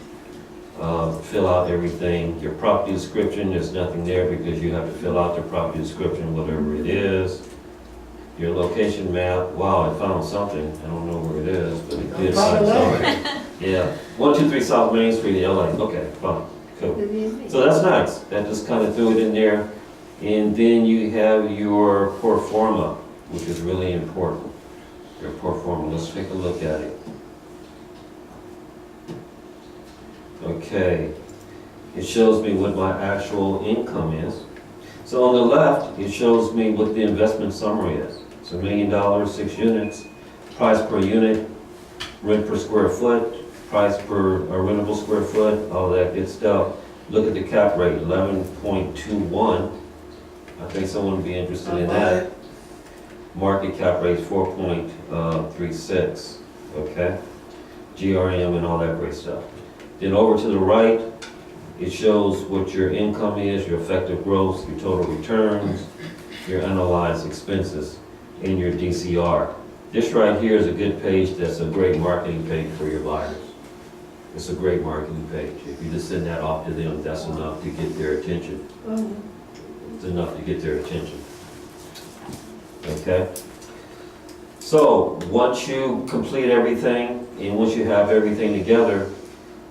[SPEAKER 3] fill out everything. Your property description, there's nothing there because you have to fill out the property description, whatever it is. Your location map, wow, I found something. I don't know where it is, but it did find something. Yeah, 123 South Main Street, LA. Okay, fine, cool. So that's nice. That just kind of threw it in there. And then you have your pro forma, which is really important. Your pro forma, let's take a look at it. Okay, it shows me what my actual income is. So on the left, it shows me what the investment summary is. It's $1 million, 6 units, price per unit, rent per square foot, price per rentable square foot, all that good stuff. Look at the cap rate, 11.21. I think someone would be interested in that. Market cap rate is 4.36, okay? GRM and all that great stuff. Then over to the right, it shows what your income is, your effective gross, your total returns, your analyzed expenses, and your DCR. This right here is a good page. That's a great marketing page for your buyers. It's a great marketing page. If you just send that off to them, that's enough to get their attention. It's enough to get their attention. Okay? So, once you complete everything, and once you have everything together,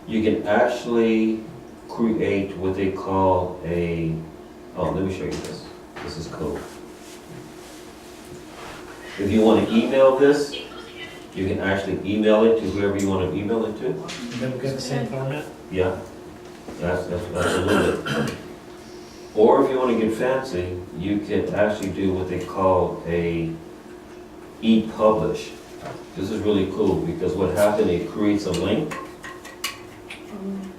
[SPEAKER 3] you can actually create what they call a, oh, let me show you this. This is cool. If you want to email this, you can actually email it to whoever you want to email it to.
[SPEAKER 1] Then we get the same format?
[SPEAKER 3] Yeah, that's absolutely. Or if you want to get fancy, you can actually do what they call a e-publish. This is really cool because what happened, it creates a link.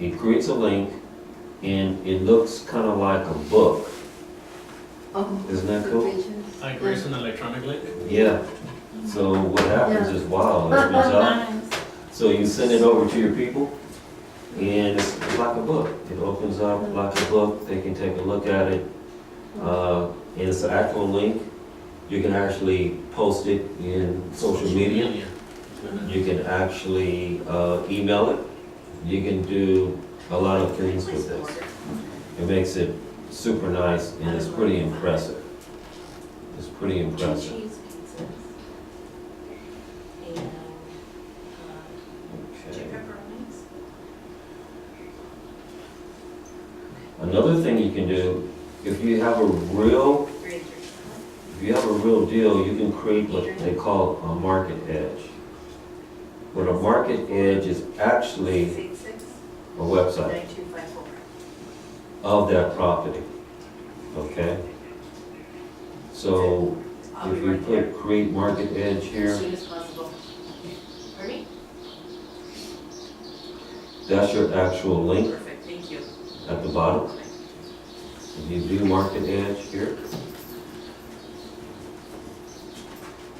[SPEAKER 3] It creates a link and it looks kind of like a book. Isn't that cool?
[SPEAKER 6] Like where's an electronic link?
[SPEAKER 3] Yeah. So what happens is, wow, it opens up. So you send it over to your people, and it's like a book. It opens up like a book. They can take a look at it. And it's an actual link. You can actually post it in social media. You can actually email it. You can do a lot of things with this. It makes it super nice, and it's pretty impressive. It's pretty impressive.
[SPEAKER 7] Cheese pizzas. And,
[SPEAKER 3] Okay.
[SPEAKER 7] chicken pepperonis.
[SPEAKER 3] Another thing you can do, if you have a real deal, you can create what they call a market edge. But a market edge is actually
[SPEAKER 7] 686
[SPEAKER 3] a website
[SPEAKER 7] 9254.
[SPEAKER 3] of that property, okay? So
[SPEAKER 7] I'll
[SPEAKER 3] if
[SPEAKER 7] be
[SPEAKER 3] you
[SPEAKER 7] right there.
[SPEAKER 3] put create market edge
[SPEAKER 7] As
[SPEAKER 3] here,
[SPEAKER 7] soon as possible. Pardon me?
[SPEAKER 3] that's your actual link
[SPEAKER 7] Perfect, thank you.
[SPEAKER 3] at the bottom. If you do market edge here,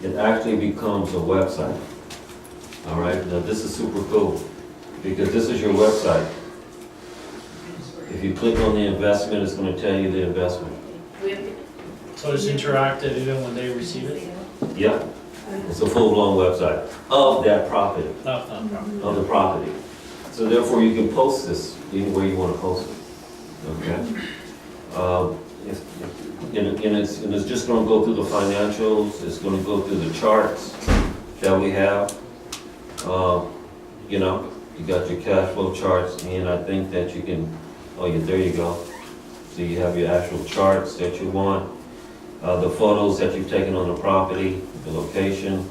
[SPEAKER 3] it actually becomes a website. All right, now this is super cool because this is your website. If you click on the investment, it's going to tell you the investment.
[SPEAKER 7] We have
[SPEAKER 4] So it's interactive even when they receive it?
[SPEAKER 3] Yeah, it's a full-blown website of that property,
[SPEAKER 4] Not problem.
[SPEAKER 3] of the property. So therefore, you can post this anywhere you want to post it. Okay. And it's just going to go through the financials. It's going to go through the charts that we have. You know, you got your cash flow charts, and I think that you can. Oh, yeah, there you go. So So you have your actual charts that you want, the photos that you've taken on the property, the location,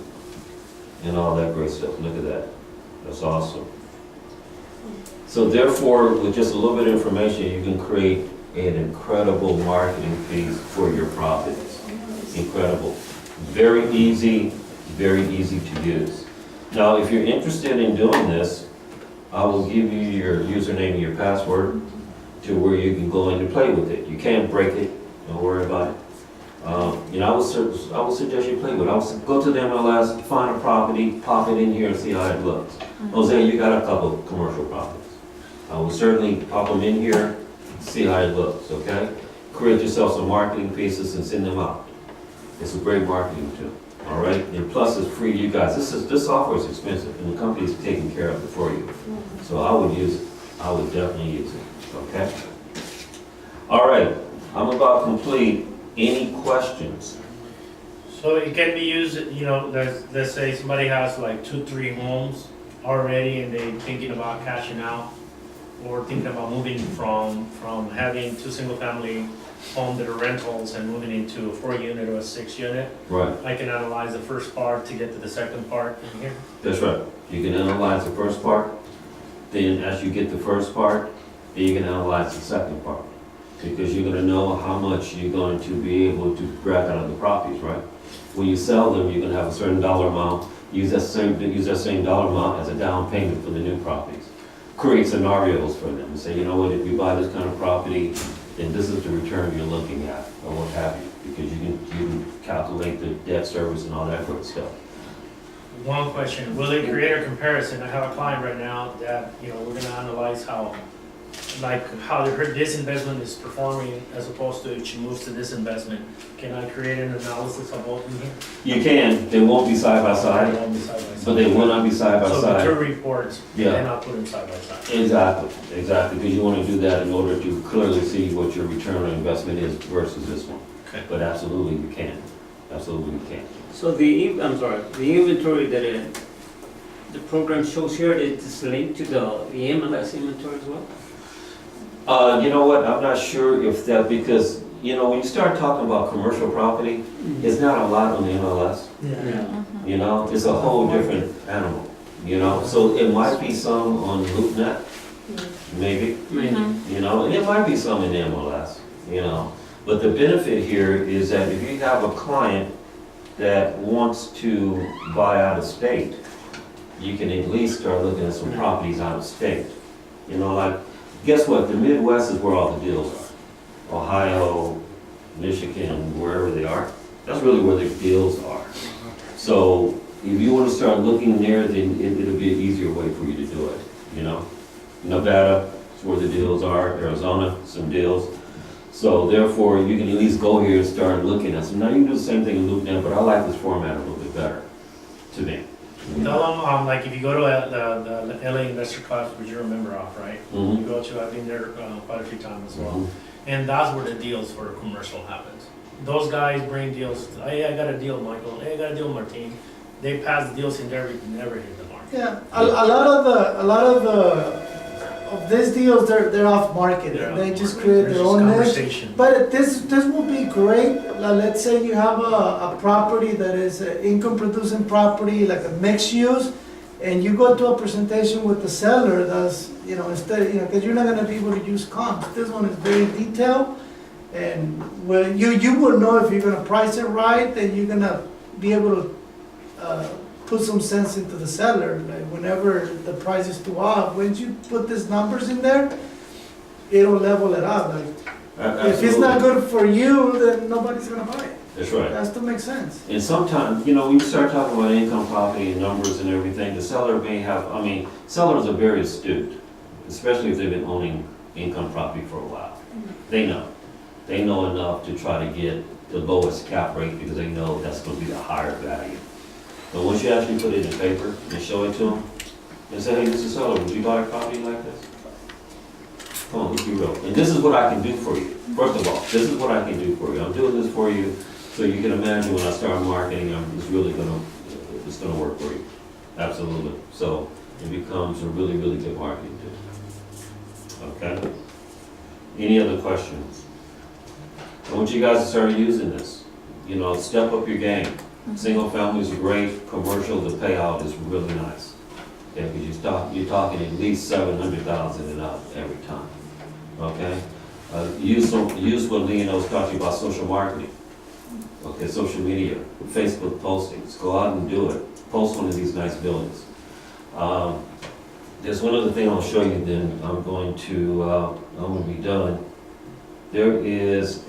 [SPEAKER 3] and all that great stuff. Look at that. That's awesome. So therefore, with just a little bit of information, you can create an incredible marketing piece for your properties. Incredible. Very easy to use. Now, if you're interested in doing this, I will give you your username and your password to where you can go in and play with it. You can't break it, don't worry about it. I would suggest you play with it. I would go to the MLS, find a property, pop it in here and see how it looks. Jose, you got a couple of commercial properties. I will certainly pop them in here, see how it looks, okay? Create yourself some marketing pieces and send them out. It's a great marketing tool, all right? And plus it's free to you guys. This software is expensive and the company's taking care of it for you. So I would use it. I would definitely use it, okay? All right, I'm about complete. Any questions?
[SPEAKER 1] So it can be used, let's say somebody has like 2-3 homes already and they thinking about cashing out or thinking about moving from having 2 single-family homes that are rentals and moving into a 4-unit or a 6-unit.
[SPEAKER 3] Right.
[SPEAKER 1] I can analyze the first part to get to the second part in here.
[SPEAKER 3] That's right. You can analyze the first part, then as you get the first part, then you can analyze the second part. Because you're gonna know how much you're going to be able to grab out of the properties, right? When you sell them, you're gonna have a certain dollar amount, use that same dollar amount as a down payment for the new properties. Create scenarios for them and say, you know what, if you buy this kind of property, then this is the return you're looking at, or what have you. Because you can calculate the debt service and all that good stuff.
[SPEAKER 1] One question, will it create a comparison? I have a client right now that, we're gonna analyze how this investment is performing as opposed to if she moves to this investment. Can I create an analysis of both in here?
[SPEAKER 3] You can, they won't be side by
[SPEAKER 1] They
[SPEAKER 3] side,
[SPEAKER 1] won't be side by side.
[SPEAKER 3] but they will not be side by
[SPEAKER 1] So the
[SPEAKER 3] side.
[SPEAKER 1] two reports,
[SPEAKER 3] Yeah.
[SPEAKER 1] then I'll put them side by side.
[SPEAKER 3] Exactly, because you want to do that in order to clearly see what your return on investment is versus this one.
[SPEAKER 1] Okay.
[SPEAKER 3] But absolutely you can, absolutely you can.
[SPEAKER 8] So the inventory that the program shows here, is linked to the MLS inventory as well?
[SPEAKER 3] You know what, I'm not sure if that, because, when you start talking about commercial property, it's not a lot on the MLS,
[SPEAKER 8] Yeah.
[SPEAKER 3] it's a whole different animal, so it might be some on LoopNet, maybe,
[SPEAKER 8] Maybe.
[SPEAKER 3] and it might be some in the MLS, but the benefit here is that if you have a client that wants to buy out of state, you can at least start looking at some properties out of state, guess what? The Midwest is where all the deals are. Ohio, Michigan, wherever they are. That's really where the deals are. So if you want to start looking there, then it'll be an easier way for you to do it, Nevada is where the deals are. Arizona, some deals. So therefore, you can at least go here and start looking at some. Now you can do the same thing in LoopNet, but I like this format a little bit better, to me.
[SPEAKER 1] Tell them, if you go to the LA Investor Class, which you're a member of, right?
[SPEAKER 3] Mhm.
[SPEAKER 1] You go to, I've been there quite a few times as well.
[SPEAKER 3] Mhm.
[SPEAKER 1] And that's where the deals for commercial happens. Those guys bring deals, hey, I got a deal, Michael, hey, I got a deal, Martin. They pass the deals in there, we never hit the market.
[SPEAKER 5] Yeah, a lot of these deals, they're off market.
[SPEAKER 1] They're
[SPEAKER 5] They
[SPEAKER 1] off
[SPEAKER 5] just
[SPEAKER 1] market.
[SPEAKER 5] create
[SPEAKER 1] There's
[SPEAKER 5] their
[SPEAKER 1] just
[SPEAKER 5] own niche.
[SPEAKER 1] conversation.
[SPEAKER 5] But this will be great. Let's say you have a property that is an income producing property, like a mixed use, and you go to a presentation with the seller that's, instead, because you're not gonna be able to use comps. This one is very detailed, and you will know if you're gonna price it right, and you're gonna be able to put some sense into the seller. Like whenever the price is too off, once you put these numbers in there, it'll level it out. Like if it's not good for you, then nobody's gonna buy it.
[SPEAKER 3] That's right.
[SPEAKER 5] It has to make sense.
[SPEAKER 3] And sometimes, when you start talking about income property and numbers and everything, the seller may have, sellers are very astute, especially if they've been owning income property for a while. They know. They know enough to try to get the lowest cap rate because they know that's going to be the higher value. But once you actually put it in paper and show it to them, and say, hey, Mr. Seller, would you buy a property like this? Come on, let's be real. And this is what I can do for you. First of all, this is what I can do for you. I'm doing this for you so you can imagine when I start marketing, it's gonna work for you. Absolutely. So it becomes a really, really good marketing tool. Okay? Any other questions? I want you guys to start using this. You know, step up your game. Single families are great, commercial, the payout is really nice. Okay, because you're talking at least 700,000 and up every time, okay? Use what Leon's talking about, social marketing. Okay, social media, Facebook postings, go out and do it. Post one of these nice buildings. There's one other thing I'll show you, then I'm going to be done. There is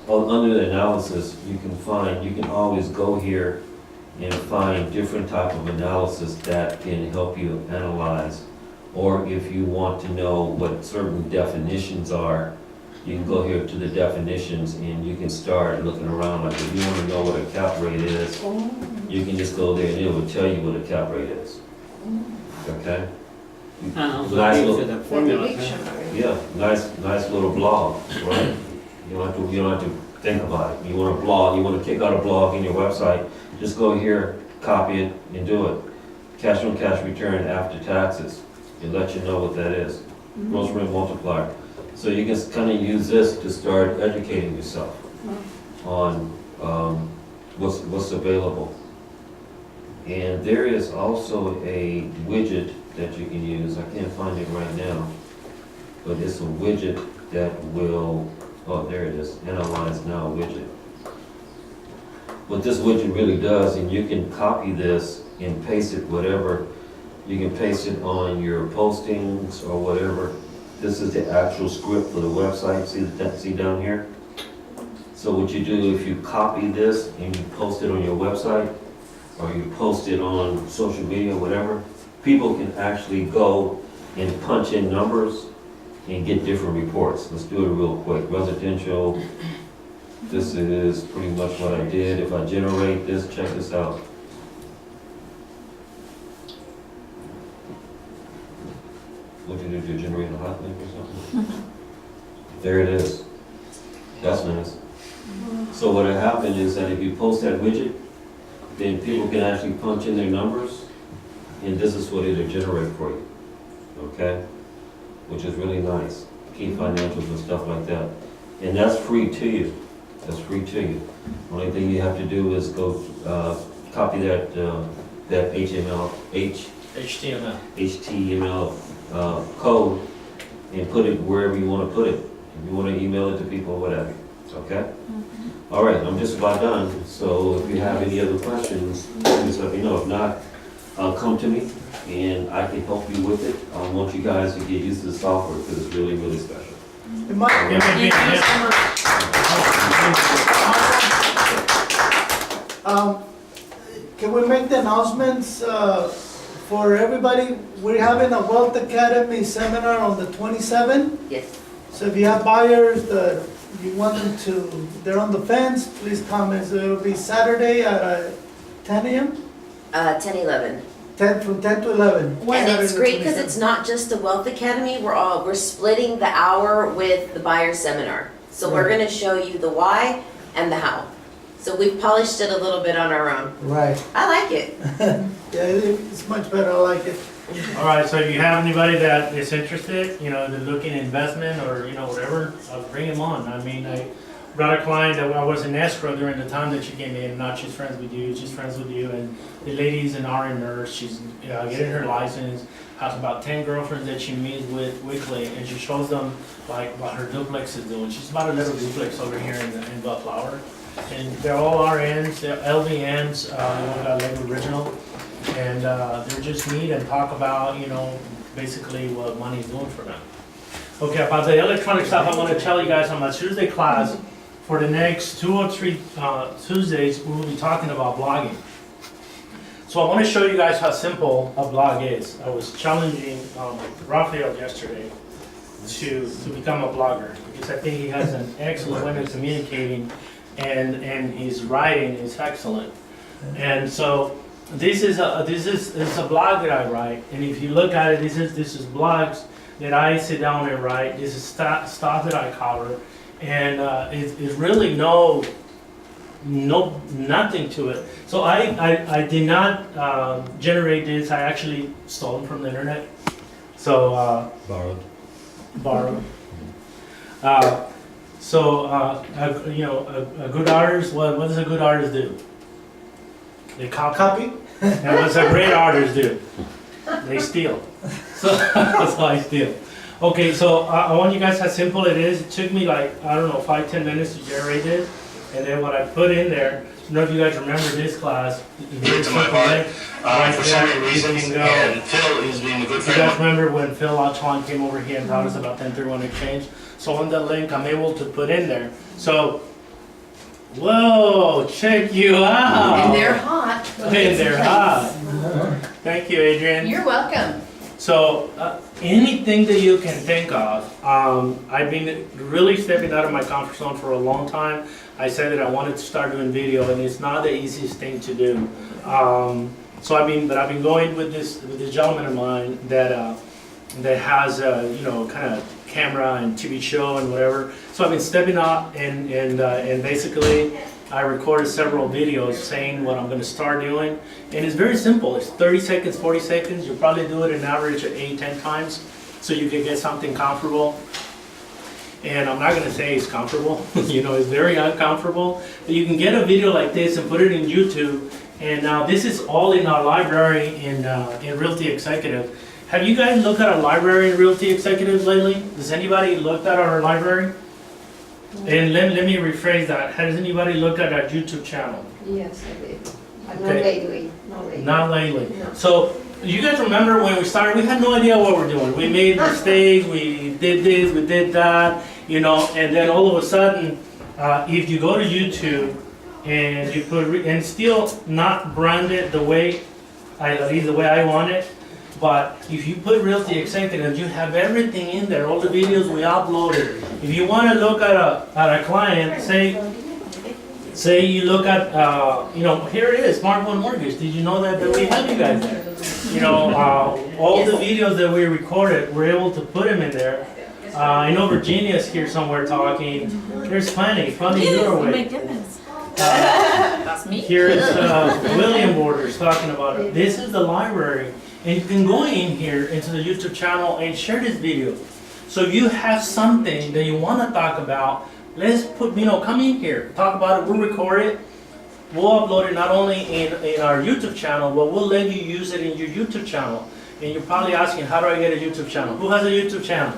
[SPEAKER 3] under the analysis, you can always go here and find different type of analysis that can help you analyze. Or if you want to know what certain definitions are, you can go here to the definitions and you can start looking around. Like if you want to know what a cap rate is, you can just go there and it will tell you what a cap rate is. Okay?
[SPEAKER 8] And also
[SPEAKER 3] Nice
[SPEAKER 8] gives you
[SPEAKER 3] little-
[SPEAKER 8] the
[SPEAKER 2] Like a
[SPEAKER 8] formula.
[SPEAKER 2] dictionary.
[SPEAKER 3] Yeah, nice little blog, right? You don't have to think about it. You want a blog, you want to kick out a blog in your website, just go here, copy it, and do it. Cash on cash return after taxes. It lets you know what that is. Gross rent multiplier. So you can kind of use this to start educating yourself on what's available. And there is also a widget that you can use. I can't find it right now, but it's a widget that will, oh, there it is, Analyze Now widget. What this widget really does, and you can copy this and paste it whatever, you can paste it on your postings or whatever. This is the actual script for the website, see down here? So what you do, if you copy this and you post it on your website, or you post it on social media, whatever, people can actually go and punch in numbers and get different reports. Let's do it real quick. Residential, this is pretty much what I did. If I generate this, check this out. What did you do, generate a hot link or something? There it is. That's nice. So what will happen is that if you post that widget, then people can actually punch in their numbers, and this is what it'll generate for you, okay? Which is really nice. Key financials and stuff like that. And that's free to you. That's free to you. Only thing you have to do is go copy that HTML code and put it wherever you want to put it. If you want to email it to people or whatever, okay? All right, I'm just about done, so if you have any other questions, please let me know. If not, come to me and I can help you with it. I want you guys to get used to the software because it's really, really special.
[SPEAKER 5] It might- Can we make the announcements for everybody? We're having a Wealth Academy seminar on the 27th.
[SPEAKER 9] Yes.
[SPEAKER 5] So if you have buyers that you want them to, they're on the fence, please come. It'll be Saturday at 10 a.m.?
[SPEAKER 9] 10-11.
[SPEAKER 5] 10, from 10 to 11.
[SPEAKER 9] And it's
[SPEAKER 5] Saturday the
[SPEAKER 9] great because
[SPEAKER 5] 27th.
[SPEAKER 9] it's not just the Wealth Academy, we're splitting the hour with the buyer seminar. So we're
[SPEAKER 5] Right.
[SPEAKER 9] gonna show you the why and the how. So we've polished it a little bit on our own.
[SPEAKER 5] Right.
[SPEAKER 9] I like it.
[SPEAKER 5] Yeah, it's much better, I like it.
[SPEAKER 1] All right, so if you have anybody that is interested, you know, they're looking at investment or, you know, whatever, bring them on. I mean, I brought a client that I was in escrow during the time that she came in, not she's friends with you, she's friends with you, and the lady's an RN nurse, she's getting her license, has about 10 girlfriends that she meets with weekly, and she shows them like what her duplex is doing. She's about a little duplex over here in Bellflower, and they're all RNs, they're LVNs, one got labeled original, and they're just meet and talk about, you know, basically what money's doing for them. Okay, about the electronic stuff, I want to tell you guys on my Tuesday class, for the next 2 or 3 Tuesdays, we will be talking about blogging. So I want to show you guys how simple a blog is. I was challenging Raphael yesterday to become a blogger, because I think he has an excellent way of communicating, and his writing is excellent. And so this is a blog that I write, and if you look at it, this is blogs that I sit down and write. This is stuff that I cover, and it's really nothing to it. So I did not generate this. I actually stole them from the internet. So borrowed. A good artist, what does a good artist do? They copy.
[SPEAKER 5] Copy?
[SPEAKER 1] And what does a great artist do? They steal. So that's how I steal. Okay, so I want you guys how simple it is. It took me like, I don't know, 5-10 minutes to generate this. And then what I put in there, I don't know if you guys remember this class.
[SPEAKER 10] To my part, for certain reasons, and Phil is being a good
[SPEAKER 1] You
[SPEAKER 10] friend.
[SPEAKER 1] guys remember when Phil Altron came over here and taught us about 1031 exchange? So on the link, I'm able to put in there. So, whoa, check you out.
[SPEAKER 9] And they're hot.
[SPEAKER 1] And they're hot. Thank you, Adrian.
[SPEAKER 9] You're welcome.
[SPEAKER 1] So, anything that you can think of, I've been really stepping out of my comfort zone for a long time. I said that I wanted to start doing video, and it's not the easiest thing to do. I've been going with this gentleman of mine that has kind of camera and TV show and whatever. So I've been stepping out and basically I recorded several videos saying what I'm going to start doing. And it's very simple. It's 30 seconds, 40 seconds. You'll probably do it an average of 8-10 times so you can get something comfortable. And I'm not going to say it's comfortable. It's very uncomfortable. But you can get a video like this and put it in YouTube. And now this is all in our library in Realty Executive. Have you guys looked at our library in Realty Executive lately? Does anybody looked at our library? And let me rephrase that. Has anybody looked at our YouTube channel?
[SPEAKER 2] Yes, I did. But not
[SPEAKER 1] Okay.
[SPEAKER 2] lately, not lately.
[SPEAKER 1] Not lately.
[SPEAKER 2] No.
[SPEAKER 1] So you guys remember when we started, we had no idea what we're doing. We made mistakes, we did this, we did that, and then all of a sudden, if you go to YouTube and you put, and still not branded the way, at least the way I want it, but if you put Realty Executive, you have everything in there, all the videos we uploaded. If you want to look at a client, say you look at, here it is, Smart One Mortgage. Did you know that we have you guys there? All the videos that we recorded, we're able to put them in there. I know Virginia's here somewhere talking. There's plenty your way.
[SPEAKER 9] goodness. That's me.
[SPEAKER 1] Here's William Borders talking about it. This is the library. And you can go in here into the YouTube channel and share this video. So if you have something that you want to talk about, let's come in here, talk about it, we'll record it. We'll upload it not only in our YouTube channel, but we'll let you use it in your YouTube channel. And you're probably asking, how do I get a YouTube channel? Who has a YouTube channel?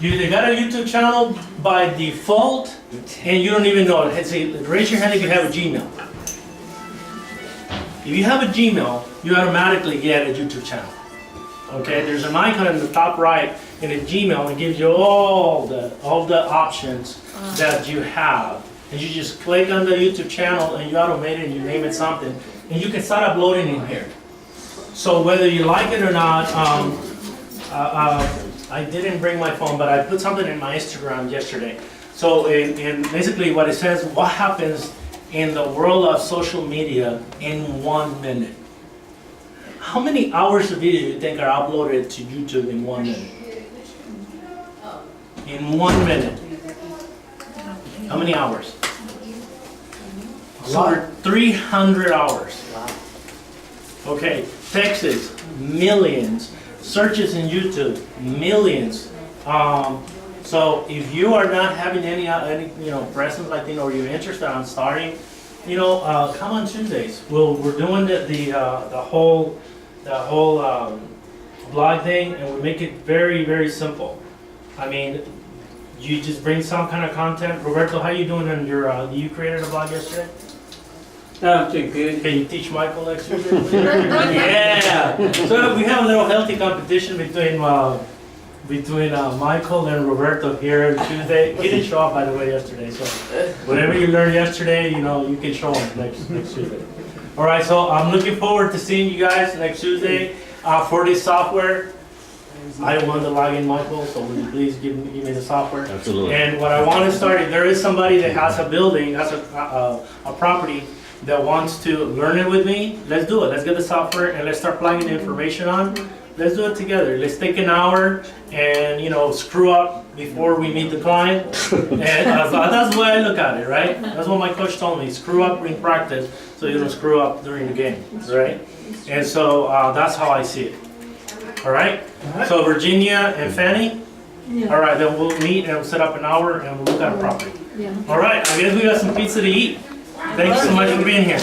[SPEAKER 1] You either got a YouTube channel by default, and you don't even know it. Say, raise your hand if you have a Gmail. If you have a Gmail, you automatically get a YouTube channel. Okay, there's an icon in the top right in a Gmail. It gives you all the options that you have. And you just click on the YouTube channel and you automate it and you name it something. And you can start uploading in here. So whether you like it or not, I didn't bring my phone, but I put something in my Instagram yesterday. So and basically what it says, what happens in the world of social media in 1 minute? How many hours of video do you think are uploaded to YouTube in 1 minute? In 1 minute. How many hours? So 300 hours. Okay, Texas, millions. Searches in YouTube, millions. So if you are not having any presence like or you're interested on starting, come on Tuesdays. We're doing the whole blog thing, and we make it very, very simple. I mean, you just bring some kind of content. Roberto, how you doing on your? You created a blog yesterday.
[SPEAKER 8] I'm doing good.
[SPEAKER 1] Can you teach Michael next Tuesday? Yeah. So we have a little healthy competition between Michael and Roberto here on Tuesday. He didn't show up, by the way, yesterday. So whatever you learned yesterday, you can show him next Tuesday. All right. So I'm looking forward to seeing you guys next Tuesday for this software. I want to log in, Michael. So will you please give me the software?
[SPEAKER 3] Absolutely.
[SPEAKER 1] And what I want to start, if there is somebody that has a building, has a property that wants to learn it with me, let's do it. Let's get the software and let's start plugging the information on. Let's do it together. Let's take an hour and screw up before we meet the client. And that's the way I look at it, right? That's what my coach told me. Screw up in practice so you don't screw up during the game, right? And so that's how I see it. All right? So Virginia and Fanny,
[SPEAKER 2] Yeah.
[SPEAKER 1] All right, then we'll meet and we'll set up an hour and we'll look at a property.
[SPEAKER 2] Yeah.
[SPEAKER 1] All right, I guess we got some pizza to eat. Thank you so much for being here.